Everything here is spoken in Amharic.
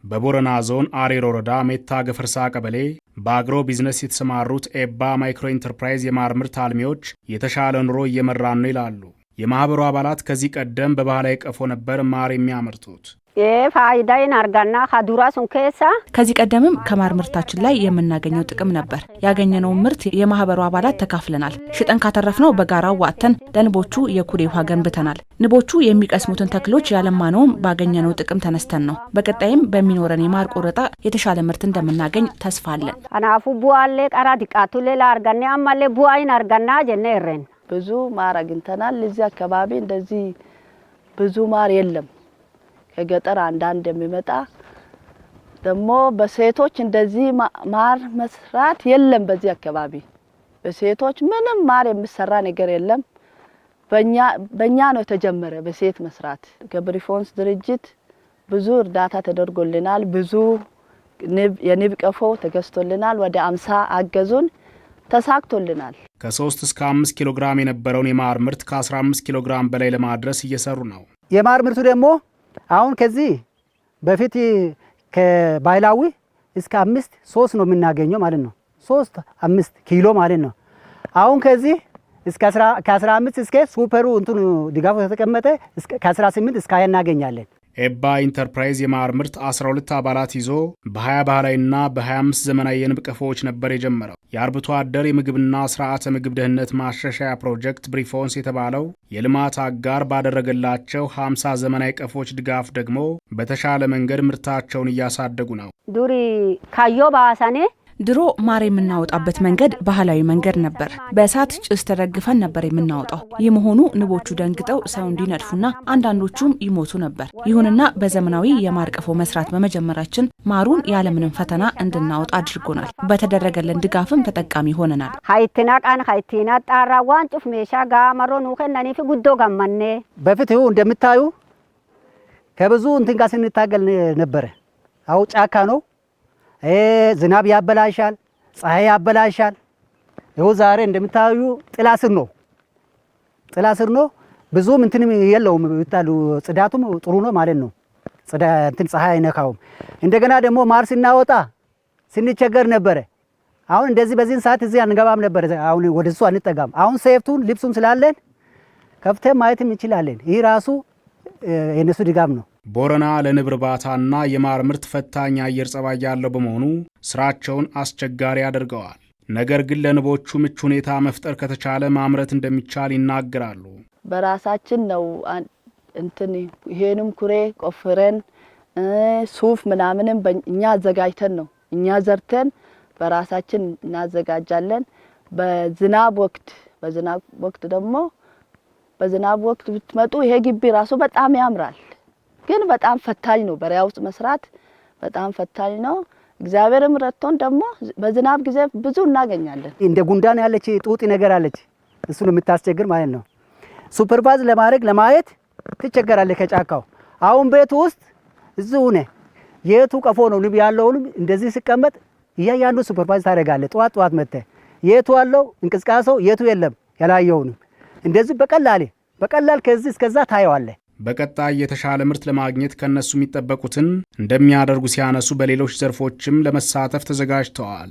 በቦረና ዞን አሬሮ ወረዳ ሜታ ገፈርሳ ቀበሌ በአግሮ ቢዝነስ የተሰማሩት ኤባ ማይክሮ ኢንተርፕራይዝ የማር ምርት አልሚዎች የተሻለ ኑሮ እየመራን ነው ይላሉ። የማህበሩ አባላት ከዚህ ቀደም በባህላዊ ቀፎ ነበር ማር የሚያመርቱት። የፋይዳይን አርጋና ሀዱራሱን ከሳ ከዚህ ቀደምም ከማር ምርታችን ላይ የምናገኘው ጥቅም ነበር። ያገኘነው ምርት የማህበሩ አባላት ተካፍለናል። ሽጠን ካተረፍነው በጋራው ዋጥተን ለንቦቹ የኩሬ ውሃ ገንብተናል። ንቦቹ የሚቀስሙትን ተክሎች ያለማነውም ባገኘነው ጥቅም ተነስተን ነው። በቀጣይም በሚኖረን የማር ቆረጣ የተሻለ ምርት እንደምናገኝ ተስፋ አለን። አናፉ ቡአሌ ቀራ ዲቃቱ ሌላ አርጋና አማሌ ቡአይን አርጋና ጀነረን ብዙ ማር አግኝተናል። እዚህ አካባቢ እንደዚህ ብዙ ማር የለም። ከገጠር አንዳንድ የሚመጣ ደግሞ በሴቶች እንደዚህ ማር መስራት የለም። በዚህ አካባቢ በሴቶች ምንም ማር የሚሰራ ነገር የለም። በእኛ ነው የተጀመረ በሴት መስራት። ከብሪፎንስ ድርጅት ብዙ እርዳታ ተደርጎልናል። ብዙ የንብ ቀፎ ተገዝቶልናል። ወደ 50 አገዙን፣ ተሳክቶልናል። ከ3 እስከ 5 ኪሎ ግራም የነበረውን የማር ምርት ከ15 ኪሎ ግራም በላይ ለማድረስ እየሰሩ ነው። የማር ምርቱ ደግሞ አሁን ከዚህ በፊት ከባህላዊ እስከ 3 ነው የምናገኘው ማለት ነው። 3-5 ኪሎ ማለት ነው። አሁን ከዚህ እስከ 15 እስከ ሱፐሩ እንትኑ ድጋፉ ተተቀመጠ ከ18 እስከ 20 እናገኛለን። ኤባ ኢንተርፕራይዝ የማር ምርት 12 አባላት ይዞ በ20 ባህላዊና በ25 ዘመናዊ የንብ ቀፎዎች ነበር የጀመረው። የአርብቶ አደር የምግብና ስርዓተ ምግብ ደህንነት ማሻሻያ ፕሮጀክት ብሪፎንስ የተባለው የልማት አጋር ባደረገላቸው 50 ዘመናዊ ቀፎች ድጋፍ ደግሞ በተሻለ መንገድ ምርታቸውን እያሳደጉ ነው። ዱሪ ካዮ ባሳኔ ድሮ ማር የምናወጣበት መንገድ ባህላዊ መንገድ ነበር። በእሳት ጭስ ተደግፈን ነበር የምናወጣው። ይህ መሆኑ ንቦቹ ደንግጠው ሰው እንዲነድፉና አንዳንዶቹም ይሞቱ ነበር። ይሁንና በዘመናዊ የማር ቀፎ መስራት በመጀመራችን ማሩን ያለምንም ፈተና እንድናወጣ አድርጎናል። በተደረገልን ድጋፍም ተጠቃሚ ሆነናል። ሃይቲና ቃን ሃይቲና ጣራዋን ጩፍ ሜሻ ጋመሮ ኑከናኒ ፊ ጉዶ ጋማኔ በፊት እንደምታዩ ከብዙ እንትን ጋር ስንታገል ነበር። አው ጫካ ነው። ዝናብ ያበላሻል፣ ፀሐይ ያበላሻል። ይኸው ዛሬ እንደምታዩ ጥላ ስር ነው። ብዙም እንትንም የለውም ይጣሉ ጽዳቱም ጥሩ ነው ማለት ነው። እንትን ፀሐይ አይነካውም። እንደገና ደግሞ ማር ስናወጣ ስንቸገር ነበር። አሁን እንደዚህ በዚህን ሰዓት እዚህ አንገባም ነበር። አሁን ወደሱ አንጠጋም። አሁን ሴፍቱን ልብሱም ስላለን ከፍተን ማየትም እንችላለን። ይህ ራሱ የነሱ ድጋፍ ነው። ቦረና ለንብ እርባታና የማር ምርት ፈታኝ አየር ጸባይ ያለው በመሆኑ ስራቸውን አስቸጋሪ ያደርገዋል። ነገር ግን ለንቦቹ ምቹ ሁኔታ መፍጠር ከተቻለ ማምረት እንደሚቻል ይናገራሉ። በራሳችን ነው እንትን ይሄንም ኩሬ ቆፍረን ሱፍ ምናምንም እኛ አዘጋጅተን ነው እኛ ዘርተን በራሳችን እናዘጋጃለን። በዝናብ ወቅት ደግሞ በዝናብ ወቅት ብትመጡ ይሄ ግቢ ራሱ በጣም ያምራል። ግን በጣም ፈታኝ ነው። በሪያ ውስጥ መስራት በጣም ፈታኝ ነው። እግዚአብሔርም ረድቶን ደግሞ በዝናብ ጊዜ ብዙ እናገኛለን። እንደ ጉንዳን ያለች ጡጥ ነገር አለች። እሱን የምታስቸግር ማለት ነው። ሱፐርቫይዝ ለማየት ትቸገራለች ከጫካው። አሁን ቤት ውስጥ እዚሁ ነህ። የቱ ቀፎ ነው ንብ ያለውንም እንደዚህ ሲቀመጥ እያንዳንዱ ሱፐርቫይዝ ታደርጋለህ። ጠዋት መጥተህ የቱ አለው እንቅስቃሴው የቱ የለም ያላየውንም እንደዚህ በቀላል ከዚህ እስከዛ ታየዋለህ። በቀጣይ የተሻለ ምርት ለማግኘት ከነሱ የሚጠበቁትን እንደሚያደርጉ ሲያነሱ በሌሎች ዘርፎችም ለመሳተፍ ተዘጋጅተዋል።